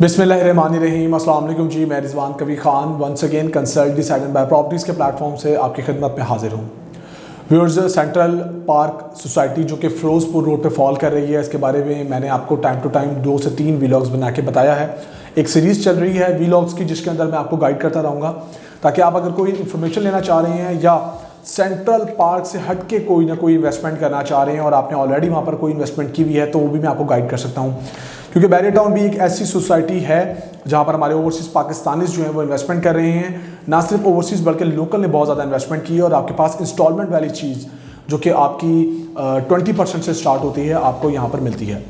बिस्मिल्लाहिर्रहमानिर्रहीम। अस्सलाम वालेकुम जी। मैं Rizwan Kabir Khan once again consult decided by properties के प्लेटफॉर्म से आपकी खिदमत में हाजिर हूँ। व्यूअर्स, सेंट्रल पार्क सोसाइटी जो कि फ़िरोज़पुर रोड पे फॉल कर रही है, इसके बारे में मैंने आपको टाइम टू टाइम 2 से 3 वीलॉग्स बना के बताया है। एक सीरीज़ चल रही है वीलॉग्स की, जिसके अंदर मैं आपको गाइड करता रहूँगा, ताकि आप अगर कोई इन्फॉर्मेशन लेना चाह रहे हैं या सेंट्रल पार्क से हट के कोई ना कोई इन्वेस्टमेंट करना चाह रहे हैं और आपने ऑलरेडी वहाँ पर कोई इन्वेस्टमेंट की हुई है, तो वो भी मैं आपको गाइड कर सकता हूँ। क्योंकि बैरियर टाउन भी एक ऐसी सोसाइटी है जहाँ पर हमारे ओवरसीज़ पाकिस्तानीज़ जो हैं वो इन्वेस्टमेंट कर रहे हैं। ना सिर्फ ओवरसीज़ बल्कि लोकल ने बहुत ज़्यादा इन्वेस्टमेंट की है, और आपके पास इंस्टॉलमेंट वाली चीज़ जो कि आपकी 20% से स्टार्ट होती है, आपको यहाँ पर मिलती है।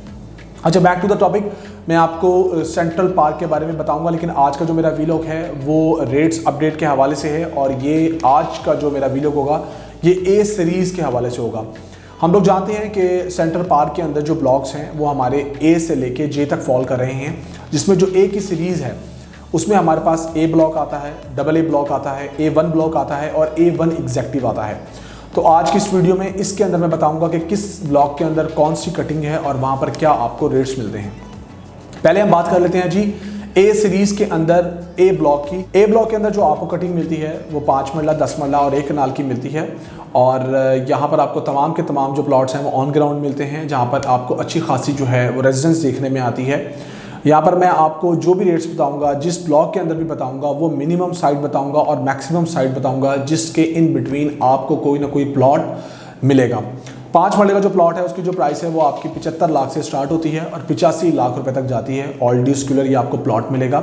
अच्छा, बैक टू द टॉपिक। मैं आपको सेंट्रल पार्क के बारे में बताऊंगा, लेकिन आज का जो मेरा वीलॉग है वो रेट्स अपडेट के हवाले से है, और ये आज का जो मेरा वीलॉग होगा ये ए सीरीज़ के हवाले से होगा। हम लोग जानते हैं कि सेंट्रल पार्क के अंदर जो ब्लॉक्स हैं वो हमारे ए से लेके जे तक फॉल कर रहे हैं, जिसमें जो ए की सीरीज़ है उसमें हमारे पास ए ब्लॉक आता है, डबल ए ब्लॉक आता है, A1 ब्लॉक आता है और A1 एग्जेक्टिव आता है। तो आज की इस वीडियो में इसके अंदर मैं बताऊंगा कि किस ब्लॉक के अंदर कौन सी कटिंग है और वहाँ पर क्या आपको रेट्स मिलते हैं। पहले हम बात कर लेते हैं जी ए सीरीज़ के अंदर ए ब्लॉक की। ए ब्लॉक के अंदर जो आपको कटिंग मिलती है वो 5 मरला, 10 मरला और 1 कनाल की मिलती है, और यहाँ पर आपको तमाम के तमाम जो प्लॉट्स हैं वो ऑन ग्राउंड मिलते हैं, जहाँ पर आपको अच्छी खासी जो है वो रेजिडेंस देखने में आती है। यहाँ पर मैं आपको जो भी रेट्स बताऊंगा, जिस ब्लॉक के अंदर भी बताऊंगा, वो मिनिमम साइट बताऊंगा और मैक्सिमम साइट बताऊंगा, जिसके इन बिटवीन आपको कोई ना कोई प्लॉट मिलेगा। 5 मरले का जो प्लॉट है उसकी जो प्राइस है वो आपकी 75 लाख से स्टार्ट होती है और 85 लाख रुपए तक जाती है। ऑल ड्यू स्क्यूलर ये आपको प्लॉट मिलेगा।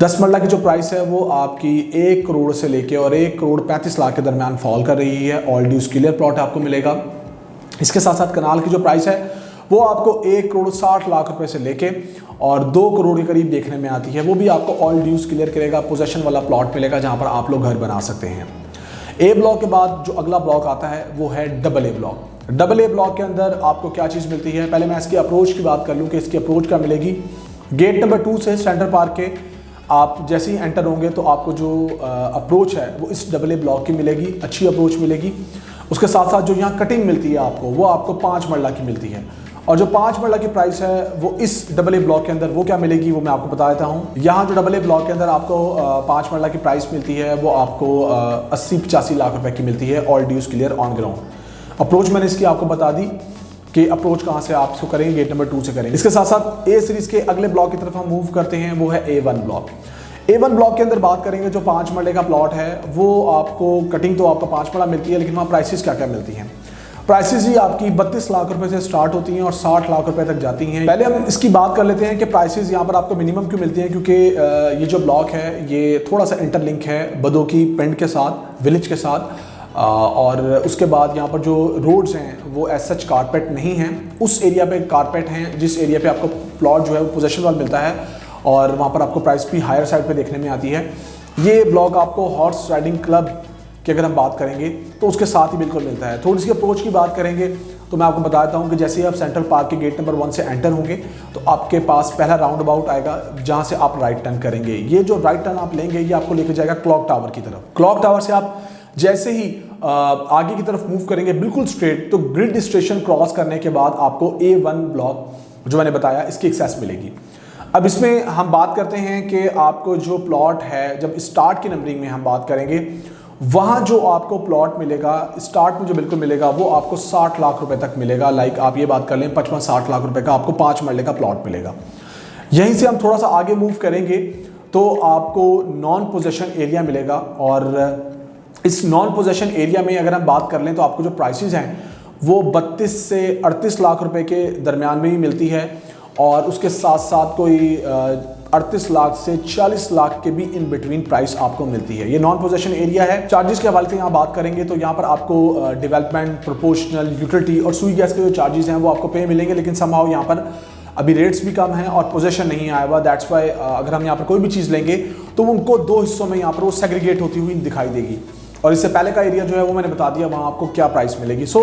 10 मरला की जो प्राइस है वो आपकी 1 करोड़ से लेके और 1 करोड़ 35 लाख के दरमियान फॉल कर रही है। ऑल ड्यू स्क्यूलर प्लॉट आपको मिलेगा। इसके साथ साथ कनाल की जो प्राइस है वो आपको 1 करोड़ 60 लाख रुपए से लेके और 2 करोड़ के करीब देखने में आती है। वो भी आपको ऑल ड्यूज क्लियर करेगा, पोजेशन वाला प्लॉट मिलेगा जहाँ पर आप लोग घर बना सकते हैं। ए ब्लॉक के बाद जो अगला ब्लॉक आता है वो है double A block. Double A block के अंदर आपको क्या चीज़ मिलती है, पहले मैं इसकी अप्रोच की बात कर लूँ कि इसकी अप्रोच क्या मिलेगी। गेट नंबर 2 से सेंट्रल पार्क के आप जैसे ही एंटर होंगे तो आपको जो अप्रोच है वो इस डबल ए ब्लॉक की मिलेगी, अच्छी अप्रोच मिलेगी। उसके साथ साथ जो यहाँ कटिंग मिलती है आपको वो आपको 5 मरला की मिलती है, और जो 5 मरला की प्राइस है वो इस डबल ए ब्लॉक के अंदर वो क्या मिलेगी वो मैं आपको बता देता हूँ। यहाँ जो डबल ए ब्लॉक के अंदर आपको 5 मरला की प्राइस मिलती है वो आपको 80-85 लाख रुपए की मिलती है। All dues clear on ground. Approach मैंने इसकी आपको बता दी कि अप्रोच कहाँ से आप इसको करेंगे, गेट नंबर 2 से करेंगे। इसके साथ साथ ए सीरीज़ के अगले ब्लॉक की तरफ हम मूव करते हैं, वो है A1 ब्लॉक। A1 ब्लॉक के अंदर बात करेंगे, जो 5 मरले का प्लॉट है वो आपको कटिंग तो आपको 5 मरला मिलती है, लेकिन वहाँ प्राइसेस क्या क्या मिलती हैं। प्राइसेस ही आपकी 32 लाख रुपए से स्टार्ट होती हैं और 60 लाख रुपए तक जाती हैं। पहले हम इसकी बात कर लेते हैं कि प्राइसेस यहाँ पर आपको मिनिमम क्यों मिलती हैं, क्योंकि ये जो ब्लॉक है ये थोड़ा सा इंटरलिंक है बदोकी पिंड के साथ, विलेज के साथ, और उसके बाद यहाँ पर जो रोड्स हैं वो एज सच कारपेट नहीं हैं। उस एरिया पे कारपेट हैं जिस एरिया पे आपको प्लॉट जो है वो पोजेशन वाला मिलता है, और वहाँ पर आपको प्राइस भी हायर साइड पे देखने में आती है। ये ब्लॉक आपको हॉर्स राइडिंग क्लब की अगर हम बात करेंगे तो उसके साथ ही बिल्कुल मिलता है। थोड़ी सी अप्रोच की बात करेंगे तो मैं आपको बता देता हूँ कि जैसे ही आप सेंट्रल पार्क के गेट नंबर 1 से एंटर होंगे तो आपके पास पहला राउंड अबाउट आएगा जहाँ से आप राइट टर्न करेंगे। ये जो राइट टर्न आप लेंगे ये आपको लेकर जाएगा क्लॉक टावर की तरफ। क्लॉक टावर से आप जैसे ही आगे की तरफ मूव करेंगे बिल्कुल स्ट्रेट, तो ग्रिड स्टेशन क्रॉस करने के बाद आपको A1 ब्लॉक जो मैंने बताया इसकी एक्सेस मिलेगी। अब इसमें हम बात करते हैं कि आपको जो प्लॉट है, जब स्टार्ट की नंबरिंग में हम बात करेंगे, वहाँ जो आपको प्लॉट मिलेगा स्टार्ट में जो बिल्कुल मिलेगा वो आपको 60 लाख रुपए तक मिलेगा। लाइक आप ये बात कर लें 55-60 लाख रुपए का आपको 5 मरले का प्लॉट मिलेगा। यहीं से हम थोड़ा सा आगे मूव करेंगे तो आपको नॉन पोजेशन एरिया मिलेगा, और इस नॉन पोजेशन एरिया में अगर हम बात कर लें तो आपको जो प्राइसेस हैं वो 32 से 38 लाख रुपए के दरमियान में ही मिलती है, और उसके साथ साथ कोई 38 लाख से 40 लाख के भी इन बिटवीन प्राइस आपको मिलती है। ये नॉन पोजेशन एरिया है। चार्जेस के हवाले से यहाँ बात करेंगे तो यहाँ पर आपको डेवलपमेंट, प्रोपोर्शनल, यूटिलिटी और सुई गैस के जो चार्जेस हैं वो आपको पे मिलेंगे, लेकिन समहाउ यहाँ पर अभी रेट्स भी कम हैं और पोजेशन नहीं आया हुआ। दैट्स वाई अगर हम यहाँ पर कोई भी चीज़ लेंगे तो उनको 2 हिस्सों में यहाँ पर वो सेग्रीगेट होती हुई दिखाई देगी, और इससे पहले का एरिया जो है वो मैंने बता दिया वहाँ आपको क्या प्राइस मिलेगी। सो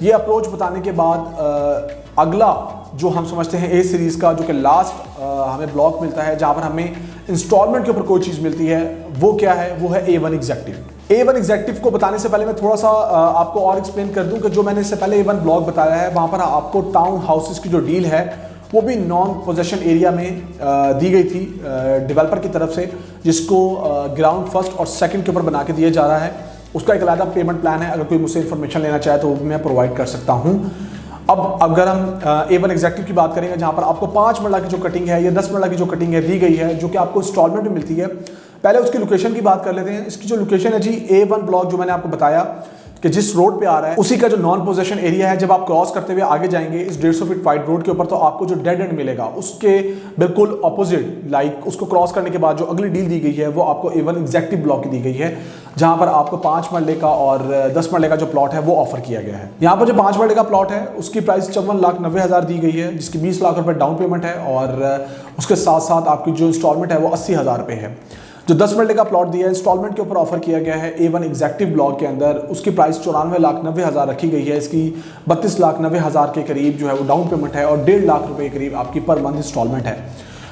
ये अप्रोच बताने के बाद अगला जो हम समझते हैं ए सीरीज़ का जो कि लास्ट हमें ब्लॉक मिलता है जहाँ पर हमें इंस्टॉलमेंट के ऊपर कोई चीज़ मिलती है, वो क्या है, वो है A1 एग्जेक्टिव। A1 एग्जेक्टिव को बताने से पहले मैं थोड़ा सा आपको और एक्सप्लेन कर दूं कि जो मैंने इससे पहले A1 ब्लॉक बताया है वहाँ पर आपको टाउन हाउसेस की जो डील है वो भी नॉन पोजेशन एरिया में दी गई थी डेवलपर की तरफ से, जिसको ग्राउंड फर्स्ट और सेकंड के ऊपर बना के दिया जा रहा है। उसका एक अलग पेमेंट प्लान है, अगर कोई मुझसे इन्फॉर्मेशन लेना चाहे तो वो भी मैं प्रोवाइड कर सकता हूँ। अब अगर हम A1 एग्जेक्टिव की बात करेंगे, जहाँ पर आपको 5 मरला की जो कटिंग है या 10 मरला की जो कटिंग है दी गई है, जो कि आपको इंस्टॉलमेंट में मिलती है। पहले उसकी लोकेशन की बात कर लेते हैं। इसकी जो लोकेशन है जी, A1 ब्लॉक जो मैंने आपको बताया कि जिस रोड पे आ रहा है उसी का जो नॉन पोजेशन एरिया है, जब आप क्रॉस करते हुए आगे जाएंगे इस 150 फीट वाइड रोड के ऊपर, तो आपको जो डेड एंड मिलेगा उसके बिल्कुल ऑपोजिट, लाइक उसको क्रॉस करने के बाद जो अगली डील दी गई है वो आपको A1 एग्जेक्टिव ब्लॉक की दी गई है, जहां पर आपको 5 मरले का और 10 मरले का जो प्लॉट है वो ऑफर किया गया है। यहाँ पर जो 5 मरले का प्लॉट है उसकी प्राइस 54,90,000 दी गई है, जिसकी 20 लाख रुपए डाउन पेमेंट है और उसके साथ साथ आपकी जो इंस्टॉलमेंट है वो 80,000 रुपये है। जो 10 मरले का प्लॉट दिया है इंस्टॉलमेंट के ऊपर ऑफर किया गया है A1 एग्जेक्टिव ब्लॉक के अंदर, उसकी प्राइस 94,90,000 रखी गई है। इसकी 32,90,000 के करीब जो है वो डाउन पेमेंट है और 1.5 लाख रुपए के करीब आपकी पर मंथ इंस्टॉलमेंट है।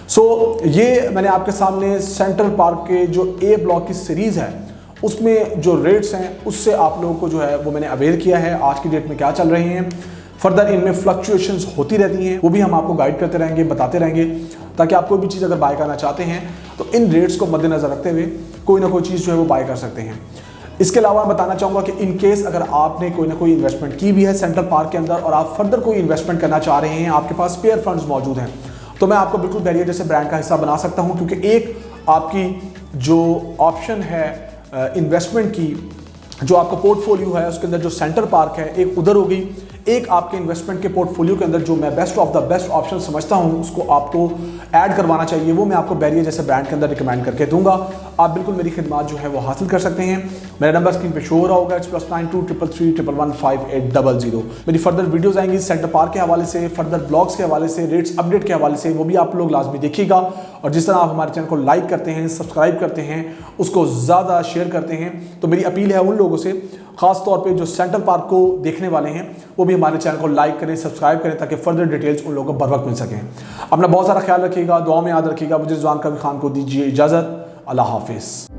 सो ये मैंने आपके सामने सेंट्रल पार्क के जो A ब्लॉक की सीरीज़ है उसमें जो रेट्स हैं उससे आप लोगों को जो है वो मैंने अवेयर किया है, आज की डेट में क्या चल रहे हैं। फर्दर इनमें फ्लक्चुएशंस होती रहती हैं, वो भी हम आपको गाइड करते रहेंगे, बताते रहेंगे, ताकि आप कोई भी चीज़ अगर बाय करना चाहते हैं तो इन रेट्स को मद्देनजर रखते हुए कोई ना कोई चीज़ जो है वो बाय कर सकते हैं। इसके अलावा मैं बताना चाहूँगा कि इन केस अगर आपने कोई ना कोई इन्वेस्टमेंट की भी है सेंट्रल पार्क के अंदर और आप फर्दर कोई इन्वेस्टमेंट करना चाह रहे हैं, आपके पास स्पेयर फंड्स मौजूद हैं, तो मैं आपको बिल्कुल बैरियर जैसे ब्रांड का हिस्सा बना सकता हूँ, क्योंकि एक आपकी जो ऑप्शन है इन्वेस्टमेंट की, जो आपका पोर्टफोलियो है उसके अंदर जो सेंटर पार्क है एक उधर होगी, एक आपके इन्वेस्टमेंट के पोर्टफोलियो के अंदर जो मैं best of the best option समझता हूं उसको आपको ऐड करवाना चाहिए, वो मैं आपको बैरियर जैसे ब्रांड के अंदर रिकमेंड करके दूंगा। आप बिल्कुल मेरी खिदमत जो है वो हासिल कर सकते हैं। मेरा नंबर स्क्रीन पे शो हो रहा होगा, +92 333 111 5800। मेरी फर्दर वीडियोज़ आएंगी सेंटर पार्क के हवाले से, फर्दर ब्लॉग्स के हवाले से, रेट्स अपडेट के हवाले से, वो भी आप लोग लाजमी देखिएगा। और जिस तरह आप हमारे चैनल को लाइक करते हैं, सब्सक्राइब करते हैं, उसको ज़्यादा शेयर करते हैं, तो मेरी अपील है उन लोगों से, ख़ास तौर पे जो सेंट्रल पार्क को देखने वाले हैं, वो भी हमारे चैनल को लाइक करें, सब्सक्राइब करें, ताकि फर्दर डिटेल्स उन लोगों को बर वक्त मिल सकें। अपना बहुत सारा ख्याल रखिएगा, दुआ में याद रखिएगा। मुझे रिजवान कबीर खान को दीजिए इजाज़त। अल्लाह हाफिज़।